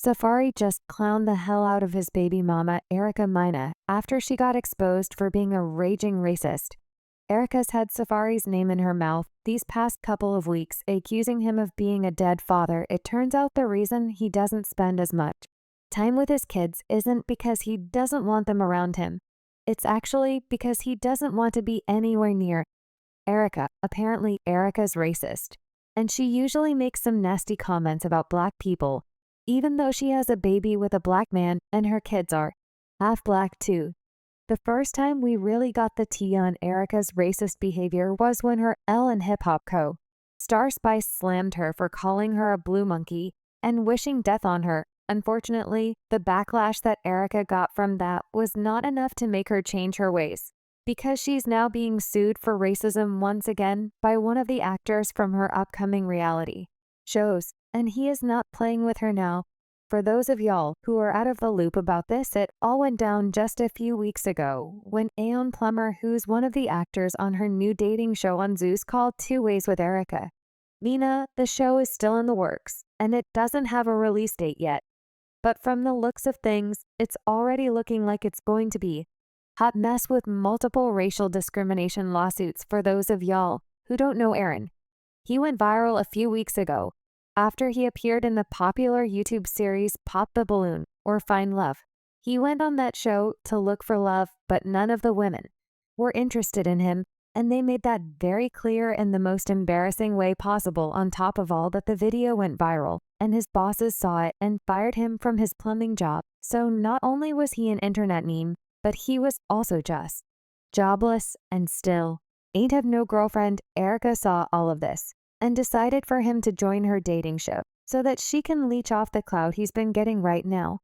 Safaree just clowned the hell out of his baby mama, Mena, after she got exposed for being a raging racist. Erica's had Safaree's name in her mouth these past couple of weeks, accusing him of being a dead father. It turns out the reason he doesn't spend as much time with his kids isn't because he doesn't want them around him. It's actually because he doesn't want to be anywhere near Erica. Apparently, Erica's racist, and she usually makes some nasty comments about black people, even though she has a baby with a black man and her kids are half black too. The first time we really got the tea on Erica's racist behavior was when her Ellen Hip Hop co-star Spice slammed her for calling her a blue monkey and wishing death on her. Unfortunately, the backlash that Erica got from that was not enough to make her change her ways, because she's now being sued for racism once again by one of the actors from her upcoming reality shows, and he is not playing with her now. For those of y'all who are out of the loop about this, it all went down just a few weeks ago when Plumber, who's one of the actors on her new dating show on Zeus called Two Ways with Erica. Mena, the show is still in the works, and it doesn't have a release date yet. But from the looks of things, it's already looking like it's going to be hot mess with multiple racial discrimination lawsuits. For those of y'all who don't know Aaron, he went viral a few weeks ago after he appeared in the popular YouTube series Pop the Balloon or Find Love. He went on that show to look for love, but none of the women were interested in him, and they made that very clear in the most embarrassing way possible. On top of all that, the video went viral, and his bosses saw it and fired him from his plumbing job. So not only was he an internet meme, but he was also just jobless and still ain't have no girlfriend. Erica saw all of this and decided for him to join her dating show so that she can leech off the clout he's been getting right now.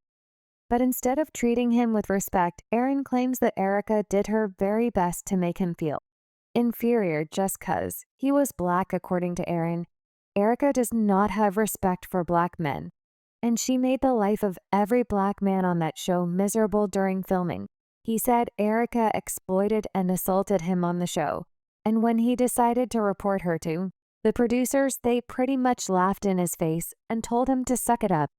But instead of treating him with respect, Aaron claims that Erica did her very best to make him feel inferior just cause he was black. According to Aaron, Erica does not have respect for black men, and she made the life of every black man on that show miserable during filming. He said Erica exploited and assaulted him on the show, and when he decided to report her to the producers, they pretty much laughed in his face and told him to suck it up.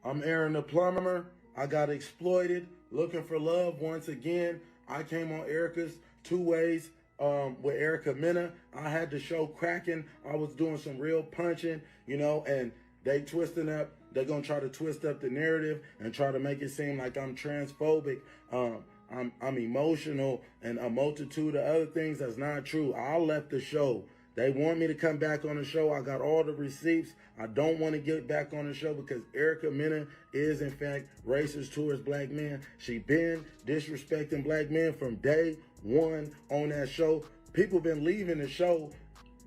I'm Aaron the Plumber. I got exploited, looking for love once again. I came on Erica's Two Ways with Mena. I had the show cracking. I was doing some real punching, and they twisting up. They're going to try to twist up the narrative and try to make it seem like I'm transphobic. I'm emotional and a multitude of other things. That's not true. I left the show. They want me to come back on the show. I got all the receipts. I don't want to get back on the show because Mena is, in fact, racist towards black men. She been disrespecting black men from day one on that show. People been leaving the show,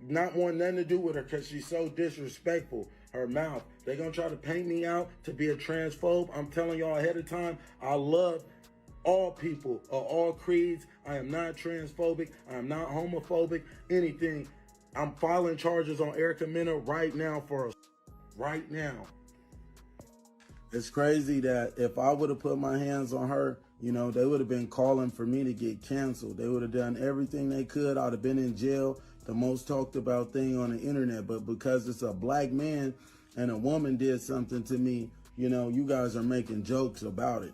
not wanting nothing to do with her because she's so disrespectful. Her mouth. They're going to try to paint me out to be a transphobe. I'm telling y'all ahead of time, I love all people of all creeds. I am not transphobic. I am not homophobic, anything. I'm filing charges on Mena right now right now. It's crazy that if I would have put my hands on her, they would have been calling for me to get canceled. They would have done everything they could. I'd have been in jail, the most talked about thing on the internet. But because it's a black man and a woman did something to me, you guys are making jokes about it.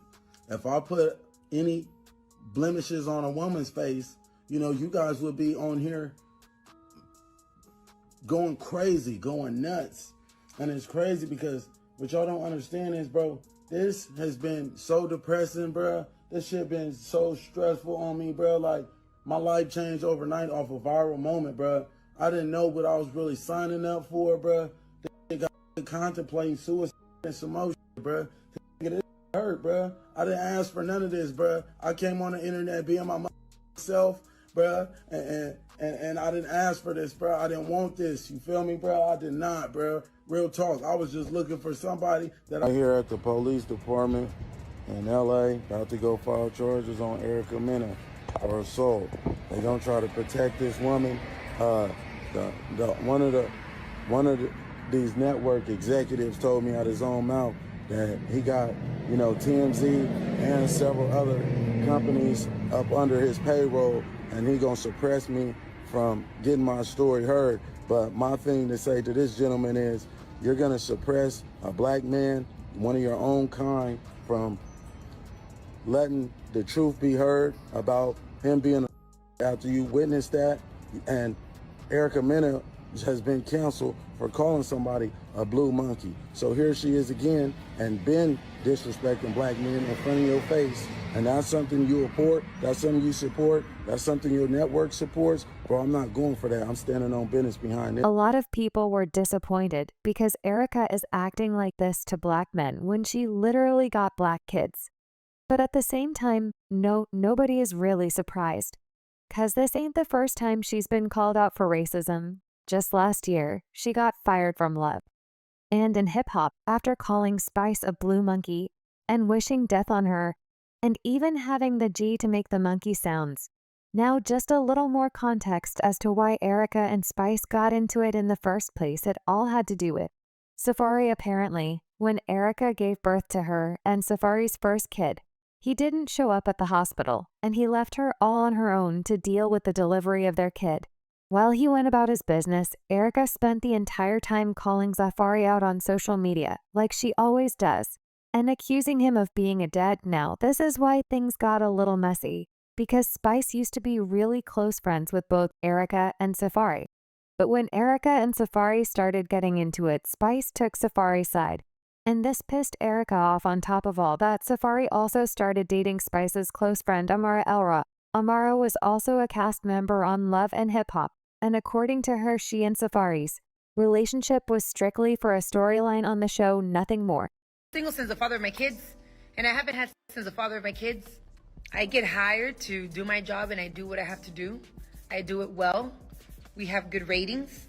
If I put any blemishes on a woman's face, you guys would be on here going crazy, going nuts. And it's crazy because what y'all don't understand is, bro, this has been so depressing, bro. This shit been so stressful on me, bro. Like, my life changed overnight off a viral moment, bro. I didn't know what I was really signing up for, bro. This got me contemplating suicide and some more shit, bro. This hurt, bro. I didn't ask for none of this, bro. I came on the internet being myself, bro, and I didn't ask for this, bro. I didn't want this. You feel me, bro? I did not, bro. Real talk. I was just looking for somebody that I here at the police department in LA, about to go file charges on Mena for assault. They gonna try to protect this woman. One of these network executives told me out his own mouth that he got, TMZ and several other companies up under his payroll, and he gonna suppress me from getting my story heard. But my thing to say to this gentleman is, you're gonna suppress a black man one of your own kind from letting the truth be heard about him being after you witnessed that. And Mena has been canceled for calling somebody a blue monkey. So here she is again and been disrespecting black men in front of your face. And that's something you report, that's something you support, that's something your network supports. Bro, I'm not going for that. I'm standing on business behind it. A lot of people were disappointed because Erica is acting like this to black men when she literally got black kids. But at the same time, nobody is really surprised. 'Cause this ain't the first time she's been called out for racism. Just last year, she got fired from Love. And in hip-hop, after calling Spice a blue monkey and wishing death on her, and even having the G to make the monkey sounds. Now just a little more context as to why Erica and Spice got into it in the first place. It all had to do with Safaree. Apparently, when Erica gave birth to her and Safaree's first kid, he didn't show up at the hospital, and he left her all on her own to deal with the delivery of their kid. While he went about his business, Erica spent the entire time calling Safaree out on social media, like she always does, and accusing him of being a dad. Now, this is why things got a little messy, because Spice used to be really close friends with both Erica and Safaree. But when Erica and Safaree started getting into it, Spice took Safaree's side. And this pissed Erica off. On top of all that, Safaree also started dating Spice's close friend Amara Elra. Amara was also a cast member on Love and Hip Hop, and according to her, she and Safaree's relationship was strictly for a storyline on the show, nothing more. Single since the father of my kids, and I haven't had since the father of my kids. I get hired to do my job, and I do what I have to do. I do it well. We have good ratings.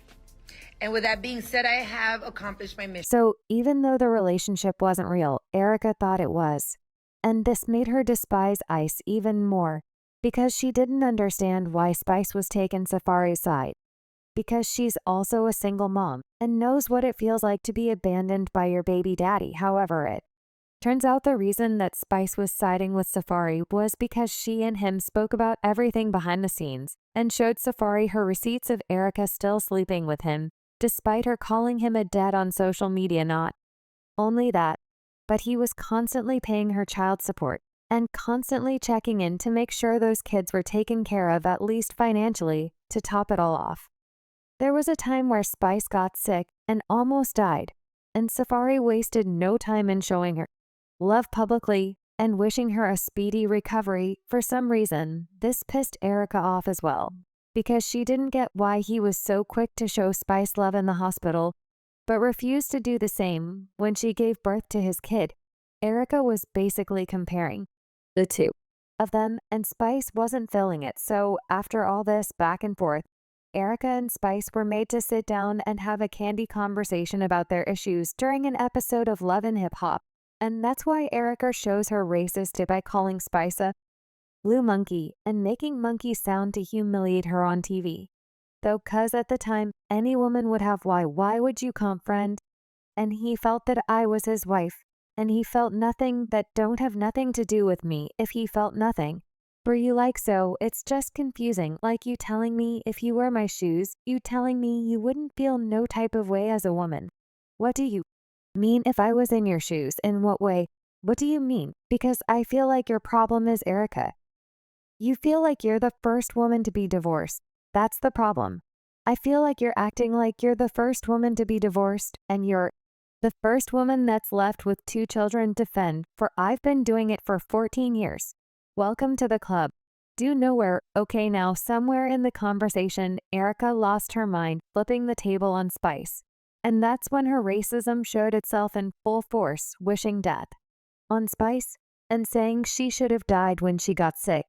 And with that being said, I have accomplished my mission. So even though the relationship wasn't real, Erica thought it was. And this made her despise Ice even more, because she didn't understand why Spice was taking Safaree's side. Because she's also a single mom and knows what it feels like to be abandoned by your baby daddy. However, it turns out the reason that Spice was siding with Safaree was because she and him spoke about everything behind the scenes and showed Safaree her receipts of Erica still sleeping with him, despite her calling him a dad on social media. Not only that, but he was constantly paying her child support and constantly checking in to make sure those kids were taken care of, at least financially, to top it all off. There was a time where Spice got sick and almost died, and Safaree wasted no time in showing her love publicly and wishing her a speedy recovery. For some reason, this pissed Erica off as well, because she didn't get why he was so quick to show Spice love in the hospital, but refused to do the same when she gave birth to his kid. Erica was basically comparing the two of them, and Spice wasn't feeling it. So after all this back and forth, Erica and Spice were made to sit down and have a candid conversation about their issues during an episode of Love and Hip Hop. And that's why Erica shows her racist by calling Spice a blue monkey and making monkey sound to humiliate her on TV. Though cuz at the time, any woman would have why would you come, friend? And he felt that I was his wife, and he felt nothing that don't have nothing to do with me if he felt nothing. For you like so, it's just confusing, like you telling me if you wear my shoes, you telling me you wouldn't feel no type of way as a woman. What do you mean if I was in your shoes? In what way? What do you mean? Because I feel like your problem is Erica. You feel like you're the first woman to be divorced. That's the problem. I feel like you're acting like you're the first woman to be divorced, and you're the first woman that's left with 2 children to fend, for I've been doing it for 14 years. Welcome to the club. Do nowhere. Okay, now somewhere in the conversation, Erica lost her mind, flipping the table on Spice. And that's when her racism showed itself in full force, wishing death on Spice and saying she should have died when she got sick.